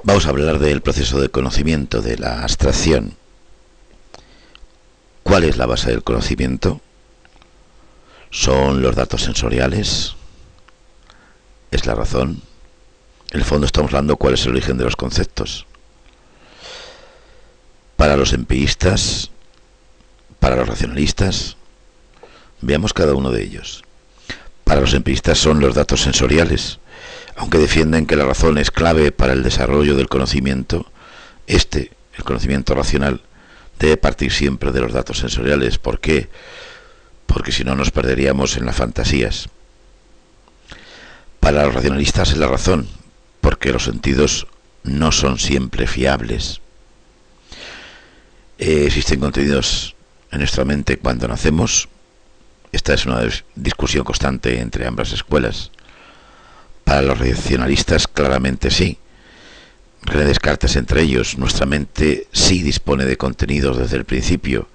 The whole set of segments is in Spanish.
Vamos a hablar del proceso de conocimiento, de la abstracción. ¿Cuál es la base del conocimiento? ¿Son los datos sensoriales? ¿Es la razón? En el fondo estamos hablando cuál es el origen de los conceptos. Para los empiristas, para los racionalistas, veamos cada uno de ellos. Para los empiristas son los datos sensoriales. Aunque defienden que la razón es clave para el desarrollo del conocimiento, el conocimiento racional, debe partir siempre de los datos sensoriales. ¿Por qué? Porque si no nos perderíamos en las fantasías. Para los racionalistas es la razón, porque los sentidos no son siempre fiables. Existen contenidos en nuestra mente cuando nacemos. Esta es una discusión constante entre ambas escuelas. Para los racionalistas claramente sí. René Descartes entre ellos. Nuestra mente sí dispone de contenidos desde el principio.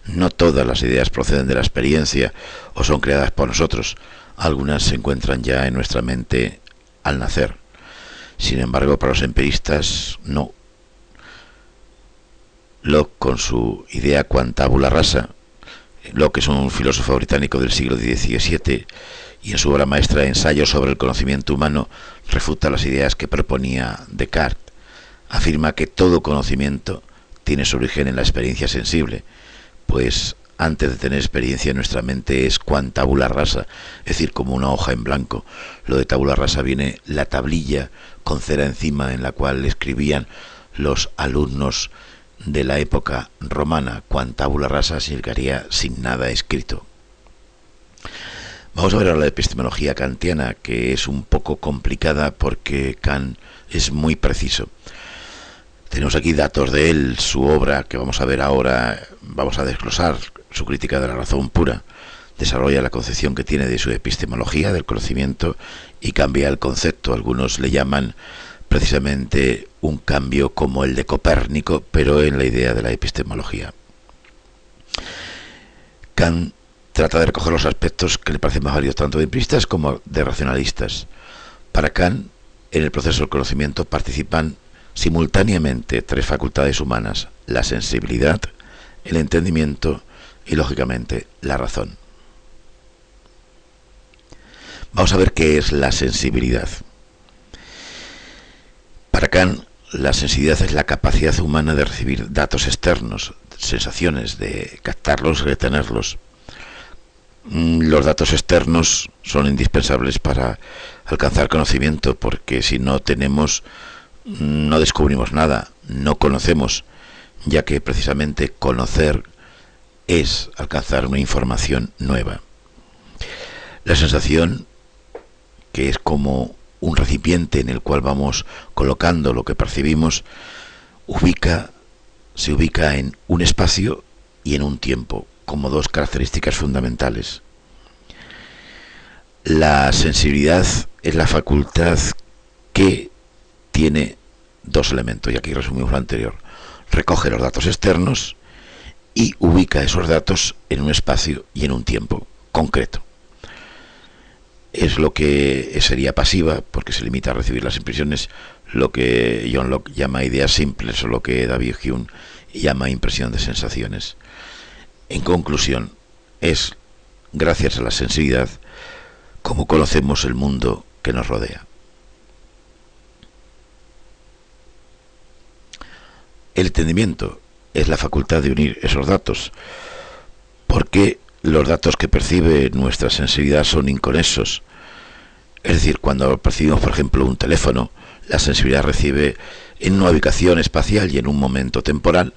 No todas las ideas proceden de la experiencia o son creadas por nosotros. Algunas se encuentran ya en nuestra mente al nacer. Sin embargo, para los empiristas no. Locke, con su idea quantabula rasa, Locke es un filósofo británico del siglo XVII y en su obra maestra Ensayo sobre el conocimiento humano refuta las ideas que proponía Descartes. Afirma que todo conocimiento tiene su origen en la experiencia sensible, pues antes de tener experiencia nuestra mente es quantabula rasa, es decir, como una hoja en blanco. Lo de tabula rasa viene la tablilla con cera encima en la cual escribían los alumnos de la época romana. Quantabula rasa significaría sin nada escrito. Vamos a ver ahora la epistemología kantiana, que es un poco complicada porque Kant es muy preciso. Tenemos aquí datos de él, su obra, que vamos a ver ahora, vamos a desglosar su crítica de la razón pura. Desarrolla la concepción que tiene de su epistemología, del conocimiento, y cambia el concepto. Algunos le llaman precisamente un cambio como el de Copérnico, pero en la idea de la epistemología. Kant trata de recoger los aspectos que le parecen más válidos tanto de empiristas como de racionalistas. Para Kant, en el proceso del conocimiento participan simultáneamente tres facultades humanas: la sensibilidad, el entendimiento y, lógicamente, la razón. Vamos a ver qué es la sensibilidad. Para Kant, la sensibilidad es la capacidad humana de recibir datos externos, sensaciones, de captarlos y retenerlos. Los datos externos son indispensables para alcanzar conocimiento, porque si no tenemos, no descubrimos nada, no conocemos, ya que precisamente conocer es alcanzar una información nueva. La sensación, que es como un recipiente en el cual vamos colocando lo que percibimos, se ubica en un espacio y en un tiempo, como dos características fundamentales. La sensibilidad es la facultad que tiene dos elementos, y aquí resumimos lo anterior. Recoge los datos externos y ubica esos datos en un espacio y en un tiempo concreto. Es lo que sería pasiva, porque se limita a recibir las impresiones, lo que John Locke llama ideas simples, o lo que David Hume llama impresión de sensaciones. En conclusión, es gracias a la sensibilidad como conocemos el mundo que nos rodea. El entendimiento es la facultad de unir esos datos, porque los datos que percibe nuestra sensibilidad son inconexos. Es decir, cuando percibimos, por ejemplo, un teléfono, la sensibilidad recibe en una ubicación espacial y en un momento temporal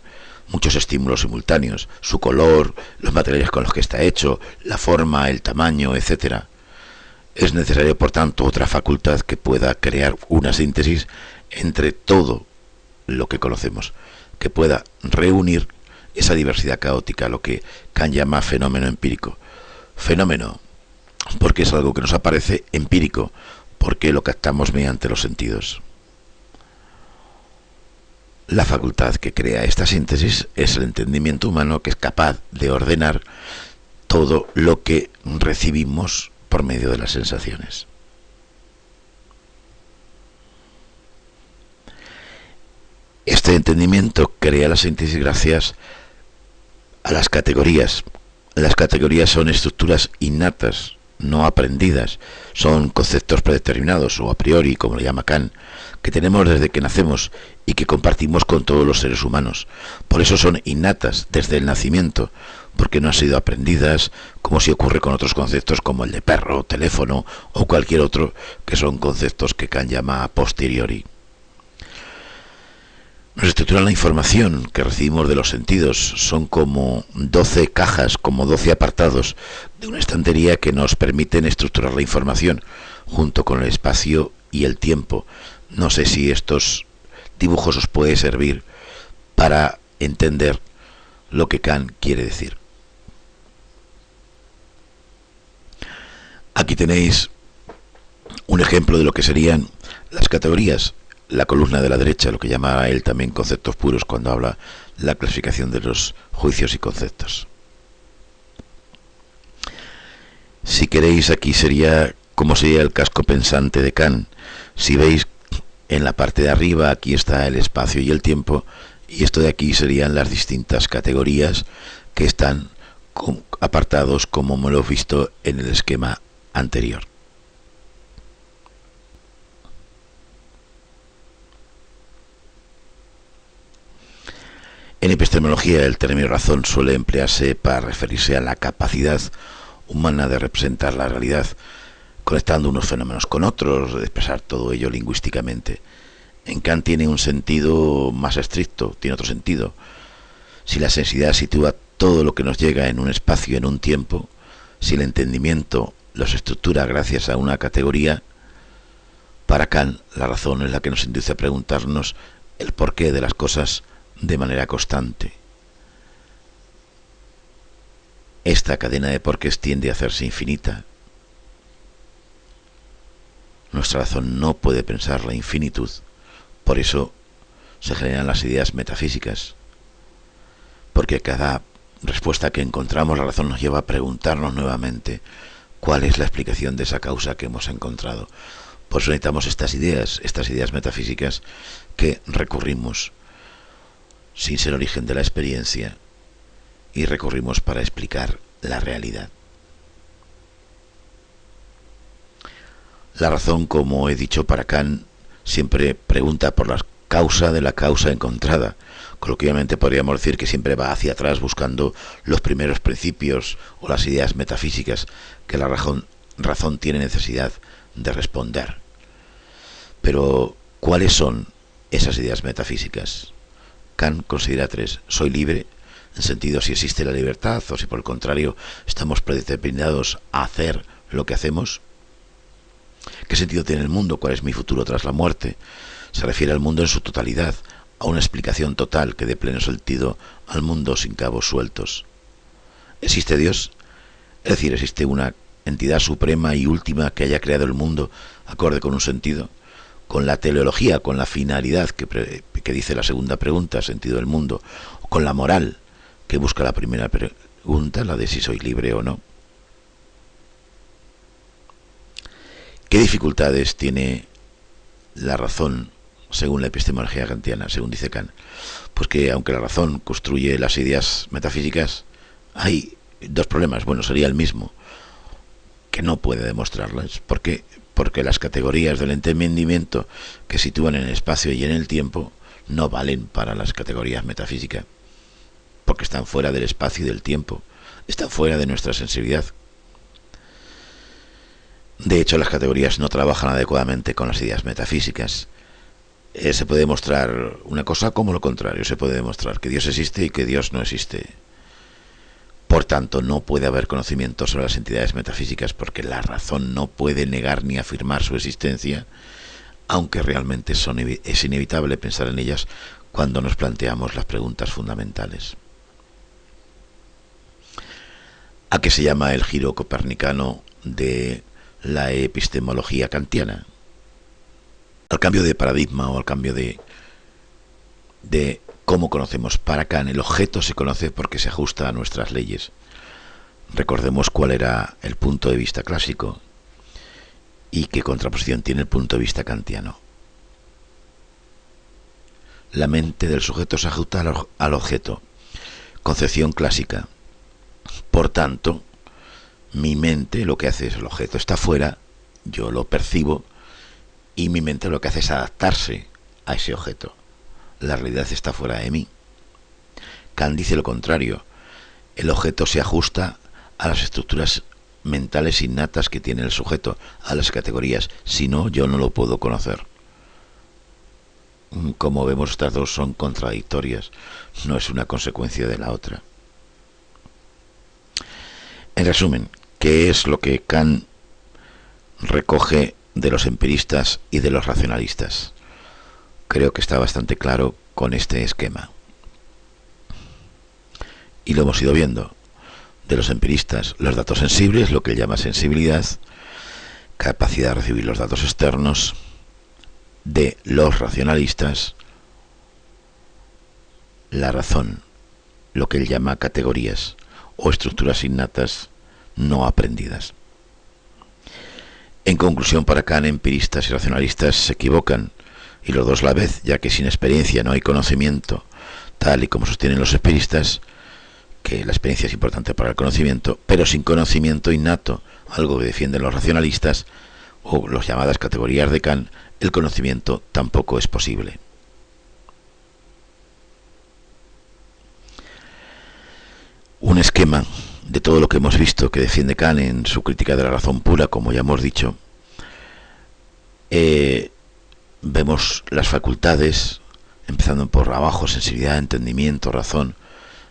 muchos estímulos simultáneos: su color, los materiales con los que está hecho, la forma, el tamaño, etc. Es necesario, por tanto, otra facultad que pueda crear una síntesis entre todo lo que conocemos, que pueda reunir esa diversidad caótica, lo que Kant llama fenómeno empírico. Fenómeno, porque es algo que nos aparece; empírico, porque lo captamos mediante los sentidos. La facultad que crea esta síntesis es el entendimiento humano, que es capaz de ordenar todo lo que recibimos por medio de las sensaciones. Este entendimiento crea la síntesis gracias a las categorías. Las categorías son estructuras innatas, no aprendidas, son conceptos predeterminados o a priori, como lo llama Kant, que tenemos desde que nacemos y que compartimos con todos los seres humanos. Por eso son innatas desde el nacimiento, porque no han sido aprendidas, como si ocurre con otros conceptos como el de perro, teléfono o cualquier otro, que son conceptos que Kant llama a posteriori. Nos estructura la información que recibimos de los sentidos. Son como 12 cajas, como 12 apartados de una estantería que nos permiten estructurar la información junto con el espacio y el tiempo. No sé si estos dibujos os puede servir para entender lo que Kant quiere decir. Aquí tenéis un ejemplo de lo que serían las categorías. La columna de la derecha, lo que llama él también conceptos puros cuando habla la clasificación de los juicios y conceptos. Si queréis, aquí sería como sería el casco pensante de Kant. Si veis, en la parte de arriba aquí está el espacio y el tiempo, y esto de aquí serían las distintas categorías que están apartados como me lo he visto en el esquema anterior. En epistemología el término razón suele emplearse para referirse a la capacidad humana de representar la realidad, conectando unos fenómenos con otros, de expresar todo ello lingüísticamente. En Kant tiene un sentido más estricto, tiene otro sentido. Si la sensibilidad sitúa todo lo que nos llega en un espacio, en un tiempo, si el entendimiento los estructura gracias a una categoría, para Kant la razón es la que nos induce a preguntarnos el porqué de las cosas de manera constante. Esta cadena de porqués tiende a hacerse infinita. Nuestra razón no puede pensar la infinitud, por eso se generan las ideas metafísicas, porque cada respuesta que encontramos la razón nos lleva a preguntarnos nuevamente cuál es la explicación de esa causa que hemos encontrado. Por eso necesitamos estas ideas metafísicas que recurrimos sin ser origen de la experiencia y recurrimos para explicar la realidad. La razón, como he dicho, para Kant siempre pregunta por la causa de la causa encontrada. Coloquialmente podríamos decir que siempre va hacia atrás buscando los primeros principios o las ideas metafísicas que la razón tiene necesidad de responder. Pero, ¿cuáles son esas ideas metafísicas? Kant considera tres. Soy libre, en sentido si existe la libertad o si por el contrario estamos predeterminados a hacer lo que hacemos. ¿Qué sentido tiene el mundo? ¿Cuál es mi futuro tras la muerte? Se refiere al mundo en su totalidad, a una explicación total que dé pleno sentido al mundo sin cabos sueltos. ¿Existe Dios? Es decir, ¿existe una entidad suprema y última que haya creado el mundo acorde con un sentido? Con la teleología, con la finalidad que dice la segunda pregunta, sentido del mundo, o con la moral que busca la primera pregunta, la de si soy libre o no. ¿Qué dificultades tiene la razón según la epistemología kantiana, según dice Kant? Pues que aunque la razón construye las ideas metafísicas, hay dos problemas. Bueno, sería el mismo, que no puede demostrarlas. ¿Por qué? Porque las categorías del entendimiento que sitúan en el espacio y en el tiempo no valen para las categorías metafísicas, porque están fuera del espacio y del tiempo, están fuera de nuestra sensibilidad. De hecho, las categorías no trabajan adecuadamente con las ideas metafísicas. Se puede demostrar una cosa como lo contrario, se puede demostrar que Dios existe y que Dios no existe. Por tanto, no puede haber conocimiento sobre las entidades metafísicas porque la razón no puede negar ni afirmar su existencia, aunque realmente es inevitable pensar en ellas cuando nos planteamos las preguntas fundamentales. ¿A qué se llama el giro copernicano de la epistemología kantiana? Al cambio de paradigma o al cambio de cómo conocemos. Para Kant el objeto se conoce porque se ajusta a nuestras leyes. Recordemos cuál era el punto de vista clásico y qué contraposición tiene el punto de vista kantiano. La mente del sujeto se ajusta al objeto. Concepción clásica. Por tanto, mi mente lo que hace es, el objeto está fuera, yo lo percibo, y mi mente lo que hace es adaptarse a ese objeto. La realidad está fuera de mí. Kant dice lo contrario. El objeto se ajusta a las estructuras mentales innatas que tiene el sujeto, a las categorías. Si no, yo no lo puedo conocer. Como vemos, estas dos son contradictorias. No es una consecuencia de la otra. En resumen, ¿qué es lo que Kant recoge de los empiristas y de los racionalistas? Creo que está bastante claro con este esquema. Y lo hemos ido viendo. De los empiristas, los datos sensibles, lo que él llama sensibilidad, capacidad de recibir los datos externos. De los racionalistas, la razón, lo que él llama categorías o estructuras innatas no aprendidas. En conclusión, para Kant, empiristas y racionalistas se equivocan, y los dos a la vez, ya que sin experiencia no hay conocimiento, tal y como sostienen los empiristas, que la experiencia es importante para el conocimiento, pero sin conocimiento innato, algo que defienden los racionalistas, o las llamadas categorías de Kant, el conocimiento tampoco es posible. Un esquema de todo lo que hemos visto que defiende Kant en su crítica de la razón pura, como ya hemos dicho. Vemos las facultades, empezando por abajo: sensibilidad, entendimiento, razón.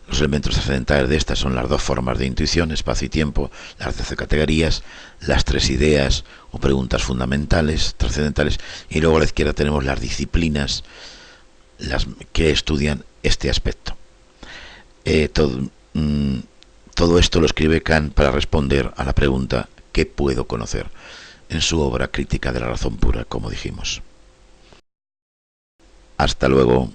Los elementos trascendentales de estas son las dos formas de intuición, espacio y tiempo, las 12 categorías, las 3 ideas o preguntas fundamentales, trascendentales, y luego a la izquierda tenemos las disciplinas, las que estudian este aspecto. Todo esto lo escribe Kant para responder a la pregunta ¿qué puedo conocer?, en su obra Crítica de la razón pura, como dijimos. Hasta luego.